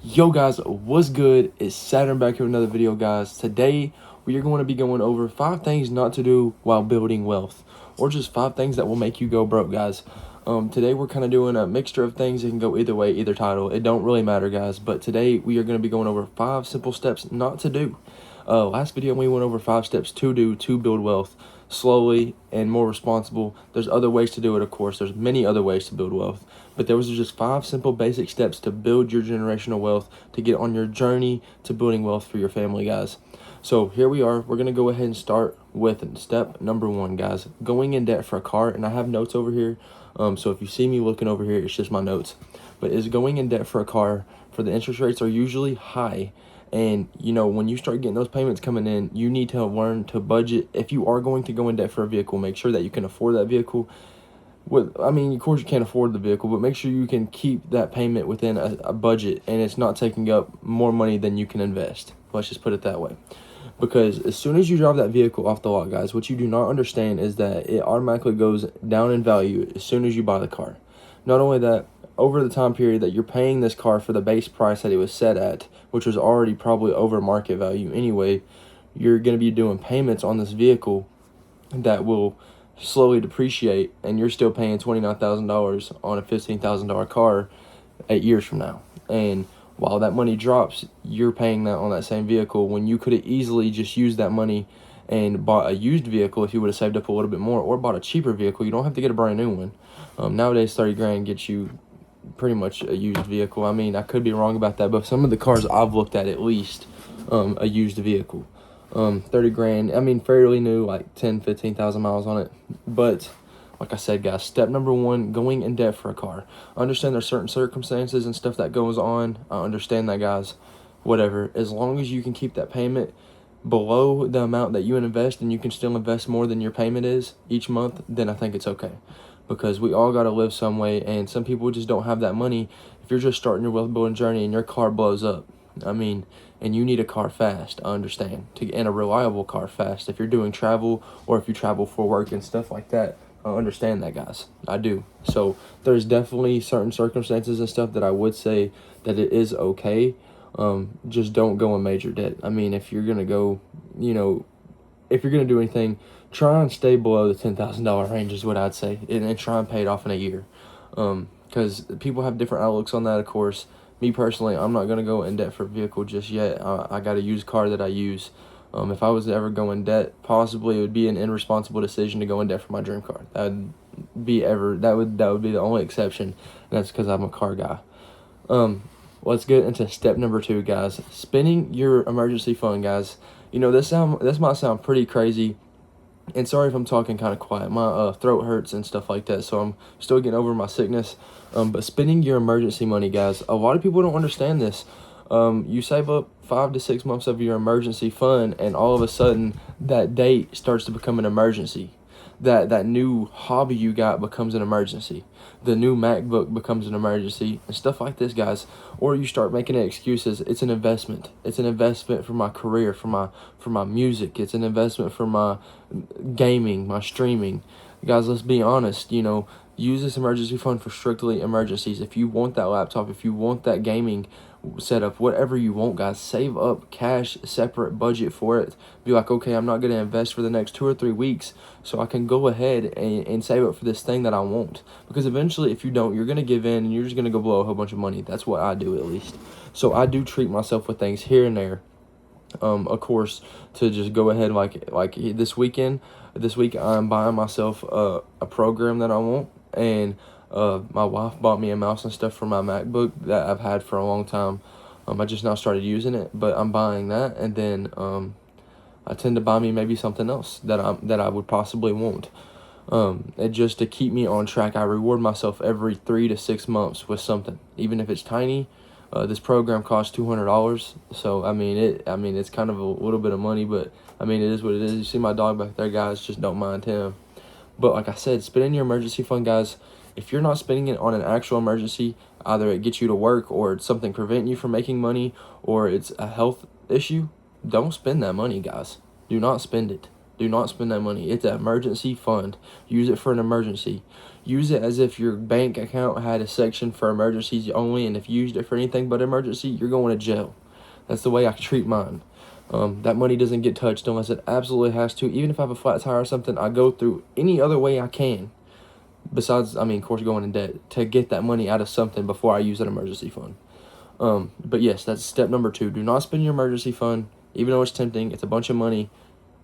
Yo guys, what's good? It's Saturn back here with another video, guys. Today we are going to be going over 5 things not to do while building wealth, or just 5 things that will make you go broke, guys. Today we're kind of doing a mixture of things. It can go either way, either title. It don't really matter, guys. But today we are going to be going over 5 simple steps not to do. Last video we went over 5 steps to do to build wealth slowly and more responsible. There's other ways to do it, of course. There's many other ways to build wealth, but there was just 5 simple basic steps to build your generational wealth, to get on your journey to building wealth for your family, guys. So here we are. We're going to go ahead and start with step number 1, guys. Going in debt for a car. And I have notes over here. So if you see me looking over here, it's just my notes. But is going in debt for a car, for the interest rates are usually high. And, you know, when you start getting those payments coming in, you need to learn to budget. If you are going to go in debt for a vehicle, make sure that you can afford that vehicle. Of course you can't afford the vehicle, but make sure you can keep that payment within a budget and it's not taking up more money than you can invest. Let's just put it that way. Because as soon as you drive that vehicle off the lot, guys, what you do not understand is that it automatically goes down in value as soon as you buy the car. Not only that, over the time period that you're paying this car for the base price that it was set at, which was already probably over market value anyway, you're going to be doing payments on this vehicle that will slowly depreciate, and you're still paying $29,000 on a $15,000 car 8 years from now. And while that money drops, you're paying that on that same vehicle when you could have easily just used that money and bought a used vehicle if you would have saved up a little bit more, or bought a cheaper vehicle. You don't have to get a brand new one. Nowadays, 30 grand gets you pretty much a used vehicle. I mean, I could be wrong about that, but some of the cars I've looked at least, a used vehicle. 30 grand, I mean, fairly new, like 10, 15,000 miles on it. But like I said, guys, step number 1, going in debt for a car. I understand there's certain circumstances and stuff that goes on. I understand that, guys. Whatever. As long as you can keep that payment below the amount that you invest, and you can still invest more than your payment is each month, then I think it's okay. Because we all got to live some way, and some people just don't have that money. If you're just starting your wealth building journey and your car blows up, and you need a car fast, I understand, and a reliable car fast. If you're doing travel, or if you travel for work and stuff like that, I understand that, guys. I do. So there's definitely certain circumstances and stuff that I would say that it is okay. Just don't go in major debt. I mean, if you're gonna go, if you're gonna do anything, try and stay below the $10,000 range is what I'd say, and try and pay it off in a year. Because people have different outlooks on that, of course. Me personally, I'm not gonna go in debt for a vehicle just yet. I got a used car that I use. If I was to ever go in debt, possibly it would be an irresponsible decision to go in debt for my dream car. That would be the only exception, and that's because I'm a car guy. Let's get into step number 2, guys. Spending your emergency fund, guys. This might sound pretty crazy, and sorry if I'm talking kind of quiet. My throat hurts and stuff like that, so I'm still getting over my sickness. But spending your emergency money, guys. A lot of people don't understand this. You save up 5 to 6 months of your emergency fund, and all of a sudden that date starts to become an emergency. That new hobby you got becomes an emergency. The new MacBook becomes an emergency, and stuff like this, guys. Or you start making excuses. It's an investment. It's an investment for my career, for my music. It's an investment for my gaming, my streaming. Guys, let's be honest. Use this emergency fund for strictly emergencies. If you want that laptop, if you want that gaming setup, whatever you want, guys, save up cash, separate budget for it. Be like, okay, I'm not going to invest for the next 2 or 3 weeks, so I can go ahead and save up for this thing that I want. Because eventually, if you don't, you're going to give in and you're just going to go blow a whole bunch of money. That's what I do, at least. So I do treat myself with things here and there. Of course, to just go ahead, like this week I'm buying myself a program that I want, and my wife bought me a mouse and stuff for my MacBook that I've had for a long time. I just now started using it, but I'm buying that, and then I tend to buy me maybe something else that I would possibly want. And just to keep me on track, I reward myself every 3 to 6 months with something, even if it's tiny. This program costs $200, so it's kind of a little bit of money, but it is what it is. You see my dog back there, guys, just don't mind him. But like I said, spending your emergency fund, guys. If you're not spending it on an actual emergency, either it gets you to work, or it's something preventing you from making money, or it's a health issue, don't spend that money, guys. Do not spend it. Do not spend that money. It's an emergency fund. Use it for an emergency. Use it as if your bank account had a section for emergencies only, and if you used it for anything but emergency, you're going to jail. That's the way I treat mine. That money doesn't get touched unless it absolutely has to. Even if I have a flat tire or something, I go through any other way I can, besides, I mean, of course, going in debt, to get that money out of something before I use an emergency fund. But yes, that's step number 2. Do not spend your emergency fund, even though it's tempting. It's a bunch of money.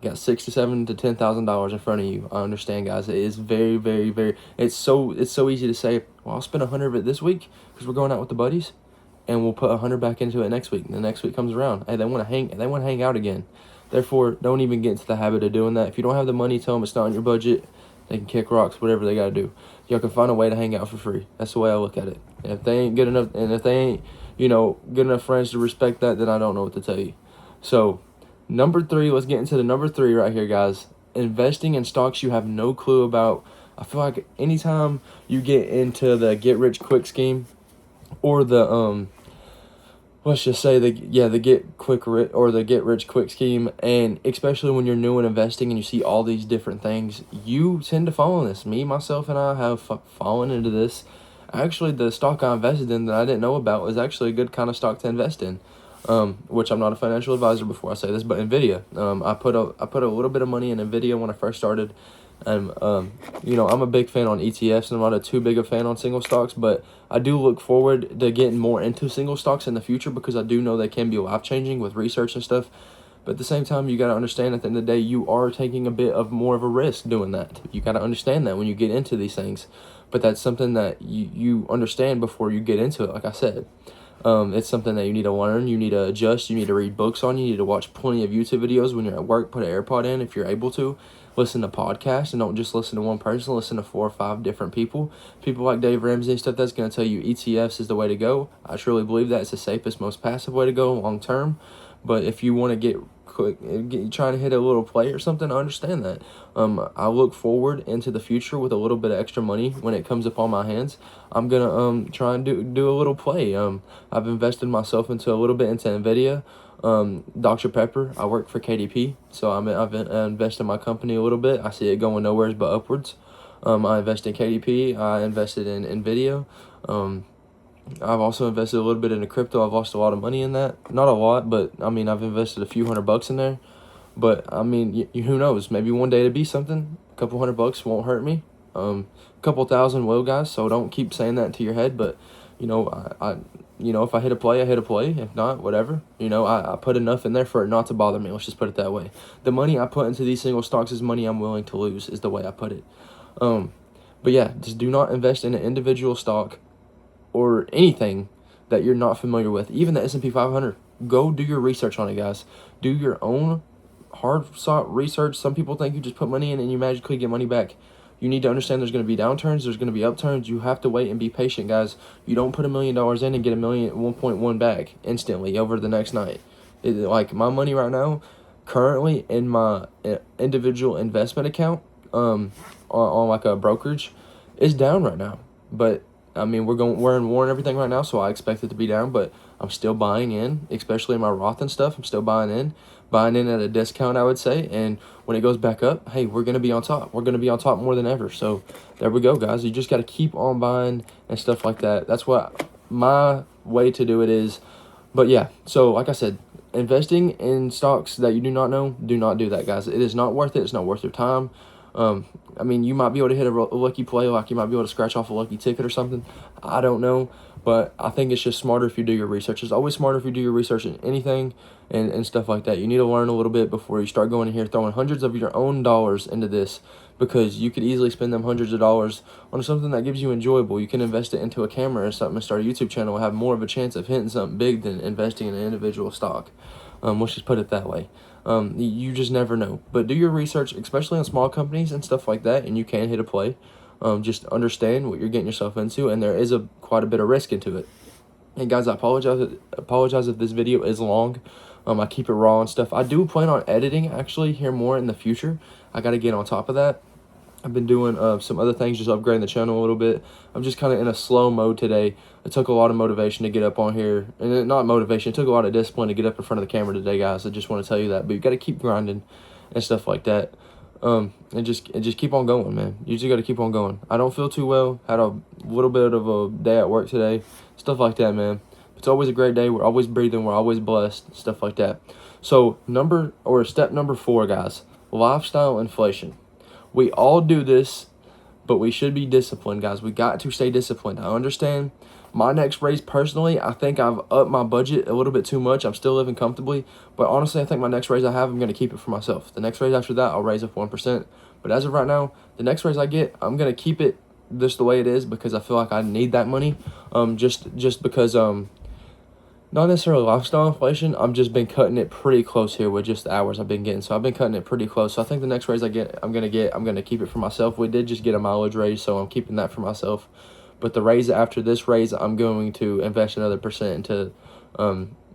You got $6,000 to $10,000 in front of you. I understand, guys. It is very, very, very. It's so easy to say, well, I'll spend 100 of it this week because we're going out with the buddies, and we'll put 100 back into it next week. And the next week comes around, hey, they want to hang out again. Therefore, don't even get into the habit of doing that. If you don't have the money, tell them it's not in your budget. They can kick rocks, whatever they got to do. Y'all can find a way to hang out for free. That's the way I look at it. And if they ain't good enough, and if they ain't, good enough friends to respect that, then I don't know what to tell you. So, number 3, let's get into the number 3 right here, guys. Investing in stocks you have no clue about. I feel like anytime you get into the get-rich-quick scheme, or the let's just say the get rich quick scheme, and especially when you're new in investing and you see all these different things, you tend to fall in this. Me, myself, and I have fallen into this. Actually, the stock I invested in that I didn't know about was actually a good kind of stock to invest in. Which I'm not a financial advisor before I say this, but Nvidia. I put a little bit of money in Nvidia when I first started. And, I'm a big fan on ETFs, and I'm not too big a fan on single stocks, but I do look forward to getting more into single stocks in the future because I do know they can be life-changing with research and stuff. But at the same time, you got to understand at the end of the day, you are taking a bit of more of a risk doing that. You got to understand that when you get into these things. But that's something that you understand before you get into it, like I said. It's something that you need to learn, you need to adjust, you need to read books on, you need to watch plenty of YouTube videos when you're at work, put an AirPod in if you're able to, listen to podcasts, and don't just listen to one person, listen to 4 or 5 different people. People like Dave Ramsey and stuff that's going to tell you ETFs is the way to go. I truly believe that it's the safest, most passive way to go long term. But if you want to get trying to hit a little play or something, I understand that. I look forward into the future with a little bit of extra money when it comes upon my hands. I'm gonna try and do a little play. I've invested myself into a little bit into Nvidia, Dr. Pepper. I work for KDP, so I've invested in my company a little bit. I see it going nowhere but upwards. I invested in KDP. I invested in Nvidia. I've also invested a little bit into crypto. I've lost a lot of money in that. Not a lot, but I mean, I've invested a few $100 in there. But I mean, who knows? Maybe one day it'll be something. A couple $100 won't hurt me. A couple thousand will, guys. So don't keep saying that to your head. But I if I hit a play, I hit a play. If not, whatever. I put enough in there for it not to bother me. Let's just put it that way. The money I put into these single stocks is money I'm willing to lose. Is the way I put it. But yeah, just do not invest in an individual stock or anything that you're not familiar with, even the S&P 500. Go do your research on it, guys. Do your own hard-sought research. Some people think you just put money in and you magically get money back. You need to understand there's going to be downturns, there's going to be upturns. You have to wait and be patient, guys. You don't put $1 million in and get 1.1 back instantly over the next night. Like my money right now, currently in my individual investment account, on like a brokerage, is down right now. But I mean, we're in war and everything right now, so I expect it to be down, but I'm still buying in, especially in my Roth and stuff. I'm still buying in at a discount, I would say. And when it goes back up, hey, we're going to be on top. We're going to be on top more than ever. So there we go, guys. You just got to keep on buying and stuff like that. That's what my way to do it is. But yeah, so like I said, investing in stocks that you do not know, do not do that, guys. It is not worth it. It's not worth your time. I mean, you might be able to hit a lucky play, like you might be able to scratch off a lucky ticket or something. I don't know, but I think it's just smarter if you do your research. It's always smarter if you do your research in anything and stuff like that. You need to learn a little bit before you start going in here throwing hundreds of your own dollars into this, because you could easily spend them hundreds of dollars on something that gives you enjoyable. You can invest it into a camera or something and start a YouTube channel and have more of a chance of hitting something big than investing in an individual stock. Let's just put it that way. You just never know. But do your research, especially on small companies and stuff like that, and you can hit a play. Just understand what you're getting yourself into, and there is quite a bit of risk into it. And guys, I apologize if this video is long. I keep it raw and stuff. I do plan on editing actually here more in the future. I got to get on top of that. I've been doing some other things, just upgrading the channel a little bit. I'm just kind of in a slow mode today. It took a lot of motivation to get up on here. And not motivation, it took a lot of discipline to get up in front of the camera today, guys. I just want to tell you that. But you got to keep grinding. and stuff like that. And just keep on going, man. You just got to keep on going. I don't feel too well. Had a little bit of a day at work today, stuff like that, man. It's always a great day. We're always breathing. We're always blessed, stuff like that. So step number 4, guys, lifestyle inflation. We all do this, but we should be disciplined, guys. We got to stay disciplined. I understand my next raise, personally, I think I've upped my budget a little bit too much. I'm still living comfortably, but honestly, I think my next raise I have, I'm going to keep it for myself. The next raise after that, I'll raise up 1%. But as of right now, the next raise I get, I'm going to keep it just the way it is because I feel like I need that money. Just because not necessarily lifestyle inflation. I've just been cutting it pretty close here with just the hours I've been getting. So I've been cutting it pretty close. So I think the next raise I get, I'm going to keep it for myself. We did just get a mileage raise, so I'm keeping that for myself. But the raise after this raise, I'm going to invest another percent into,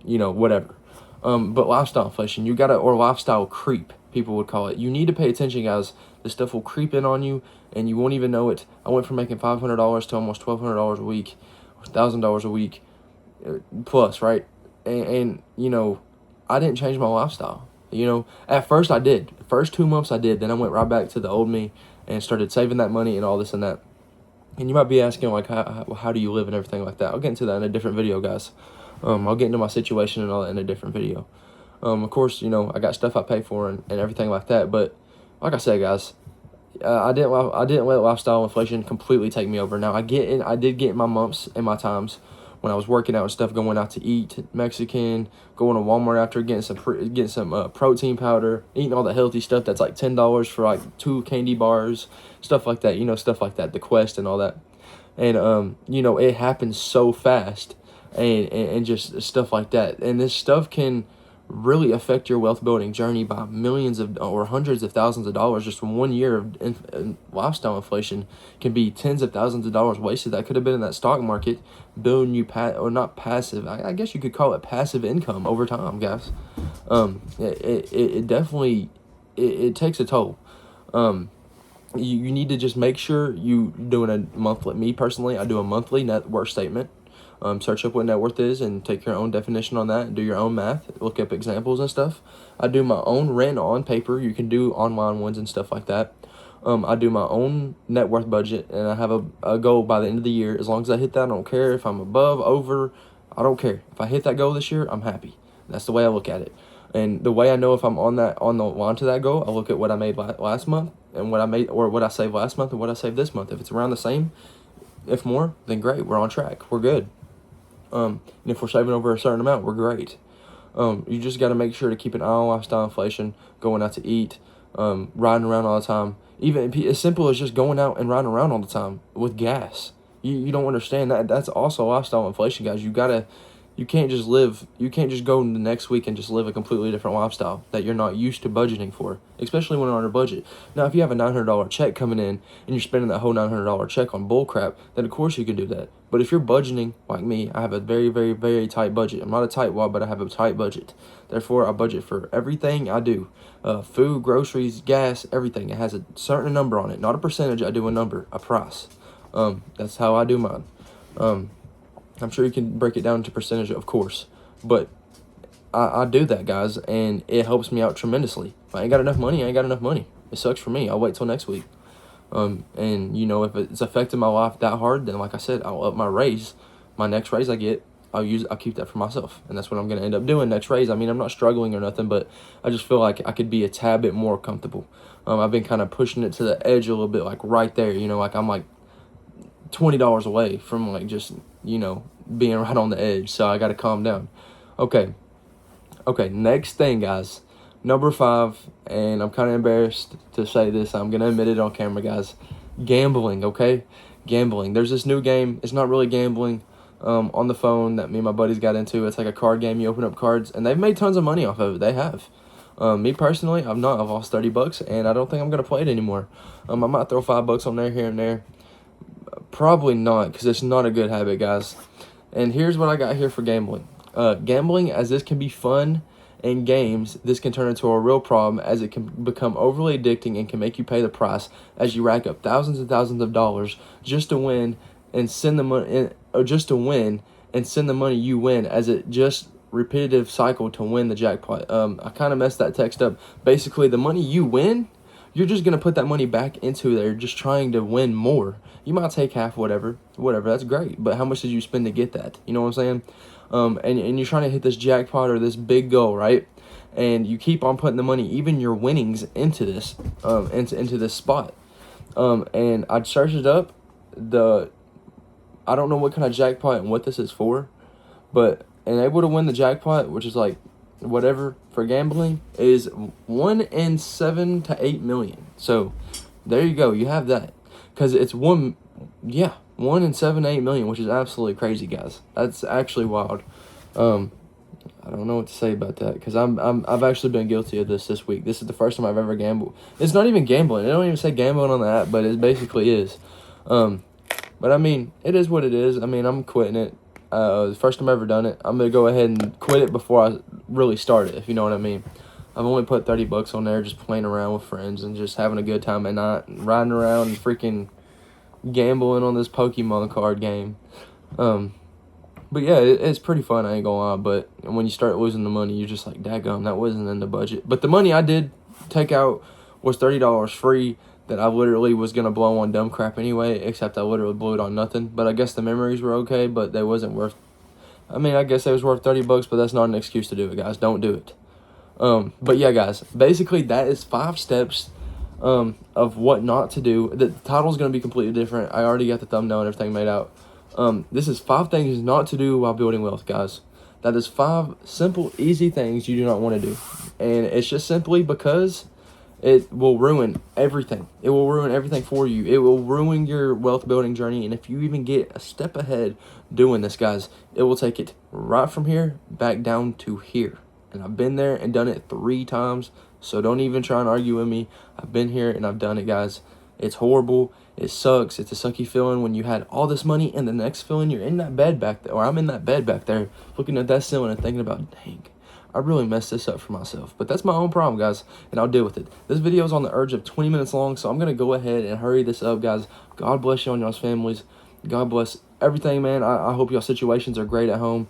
whatever. But lifestyle inflation, or lifestyle creep, people would call it. You need to pay attention, guys. This stuff will creep in on you, and you won't even know it. I went from making $500 to almost $1,200 a week, $1,000 a week, plus, right? And I didn't change my lifestyle. At first I did. The first 2 months I did. Then I went right back to the old me and started saving that money and all this and that. And you might be asking, like, how do you live and everything like that? I'll get into that in a different video, guys. I'll get into my situation and all that in a different video. Of course, I got stuff I pay for and everything like that. But like I said, guys, I didn't let lifestyle inflation completely take me over. Now, I did get my months and my times when I was working out and stuff, going out to eat Mexican, going to Walmart after, getting some protein powder, eating all the healthy stuff that's like $10 for like 2 candy bars, stuff like that, stuff like that, the Quest and all that. And, it happens so fast and just stuff like that. And this stuff can really affect your wealth building journey by millions or hundreds of thousands of dollars. Just from 1 year of lifestyle inflation can be tens of thousands of dollars wasted that could have been in that stock market building you not passive, I guess you could call it passive income over time, guys. It definitely it takes a toll. You need to just make sure you doing a monthly. Me personally, I do a monthly net worth statement. Search up what net worth is and take your own definition on that and do your own math. Look up examples and stuff. I do my own rent on paper. You can do online ones and stuff like that. I do my own net worth budget, and I have a goal by the end of the year. As long as I hit that, I don't care if I'm above, over. I don't care. If I hit that goal this year, I'm happy. That's the way I look at it. And the way I know if I'm on the line to that goal, I look at what I made last month and what I saved last month and what I saved this month. If it's around the same, if more, then great. We're on track. We're good. And if we're saving over a certain amount, we're great. You just got to make sure to keep an eye on lifestyle inflation, going out to eat, riding around all the time. Even as simple as just going out and riding around all the time with gas. You don't understand that. That's also lifestyle inflation, guys. You can't just go in the next week and just live a completely different lifestyle that you're not used to budgeting for, especially when you're on a budget. Now, if you have a $900 check coming in and you're spending that whole $900 check on bull crap, then of course you can do that. But if you're budgeting like me, I have a very, very, very tight budget. I'm not a tightwad, but I have a tight budget. Therefore, I budget for everything I do. Food, groceries, gas, everything. It has a certain number on it. Not a percentage, I do a number, a price. That's how I do mine. I'm sure you can break it down into percentage, of course, but I do that, guys, and it helps me out tremendously. If I ain't got enough money, I ain't got enough money. It sucks for me. I'll wait till next week. And if it's affecting my life that hard, then like I said, I'll up my raise. My next raise I get, I'll keep that for myself, and that's what I'm gonna end up doing next raise. I mean, I'm not struggling or nothing, but I just feel like I could be a tad bit more comfortable. I've been kind of pushing it to the edge a little bit, like right there. Like I'm like $20 away from like just being right on the edge, so I got to calm down. Okay, next thing, guys, number 5, and I'm kind of embarrassed to say this, I'm gonna admit it on camera, guys. Gambling. Okay, gambling. There's this new game. It's not really gambling, on the phone that me and my buddies got into. It's like a card game. You open up cards, and they've made tons of money off of it. They have. Me personally, I've lost $30, and I don't think I'm gonna play it anymore. I might throw $5 on there here and there. Probably not, because it's not a good habit, guys. And here's what I got here for gambling. Gambling, as this can be fun in games, this can turn into a real problem as it can become overly addicting and can make you pay the price as you rack up thousands and thousands of dollars just to win and send the money, or just to win and send the money you win as it just repetitive cycle to win the jackpot. I kind of messed that text up. Basically, the money you win, you're just going to put that money back into there, just trying to win more. You might take half, whatever, that's great. But how much did you spend to get that? You know what I'm saying? And you're trying to hit this jackpot or this big goal, right? And you keep on putting the money, even your winnings, into this, into this spot. And I searched it up. I don't know what kind of jackpot and what this is for, but able to win the jackpot, which is like whatever for gambling, is 1 in 7 to 8 million. So there you go, you have that, because it's 1 in 7 to 8 million, which is absolutely crazy, guys. That's actually wild. I don't know what to say about that, because I've actually been guilty of this week. This is the first time I've ever gambled. It's not even gambling. They don't even say gambling on the app, but it basically is. But I mean, it is what it is. I mean, I'm quitting it. The first time I've ever done it. I'm gonna go ahead and quit it before I really start it, if you know what I mean. I've only put $30 on there, just playing around with friends and just having a good time at night, and riding around and freaking gambling on this Pokemon card game. But yeah, it's pretty fun, I ain't gonna lie. But when you start losing the money, you're just like, daggum, that wasn't in the budget. But the money I did take out was $30 free that I literally was gonna blow on dumb crap anyway, except I literally blew it on nothing. But I guess the memories were okay, but they wasn't worth, I mean, I guess it was worth $30, but that's not an excuse to do it, guys. Don't do it. But yeah, guys, basically that is 5 steps of what not to do. The title's gonna be completely different. I already got the thumbnail and everything made out. This is 5 things not to do while building wealth, guys. That is 5 simple, easy things you do not want to do. And it's just simply because it will ruin everything. It will ruin everything for you. It will ruin your wealth building journey. And if you even get a step ahead doing this, guys, it will take it right from here back down to here. And I've been there and done it 3 times. So don't even try and argue with me. I've been here and I've done it, guys. It's horrible. It sucks. It's a sucky feeling when you had all this money and the next feeling you're in that bed back there, or I'm in that bed back there looking at that ceiling and thinking about, dang, I really messed this up for myself. But that's my own problem, guys, and I'll deal with it. This video is on the urge of 20 minutes long, so I'm going to go ahead and hurry this up, guys. God bless you and y'all's families. God bless everything, man. I hope y'all situations are great at home.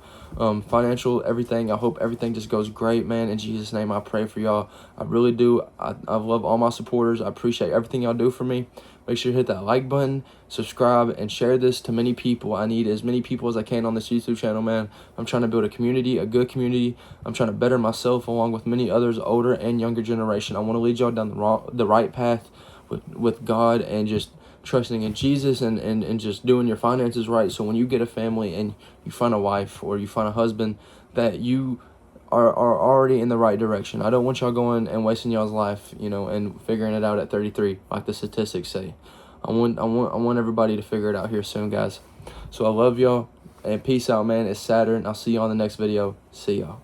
Financial, everything. I hope everything just goes great, man. In Jesus' name, I pray for y'all. I really do. I love all my supporters. I appreciate everything y'all do for me. Make sure you hit that like button, subscribe, and share this to many people. I need as many people as I can on this YouTube channel, man. I'm trying to build a community, a good community. I'm trying to better myself along with many others, older and younger generation. I want to lead y'all down the right path with God, and just trusting in Jesus, and just doing your finances right. So when you get a family and you find a wife or you find a husband, that you are already in the right direction. I don't want y'all going and wasting y'all's life, you know, and figuring it out at 33, like the statistics say. I want everybody to figure it out here soon, guys. So I love y'all, and peace out, man. It's Saturn. I'll see you on the next video. See y'all.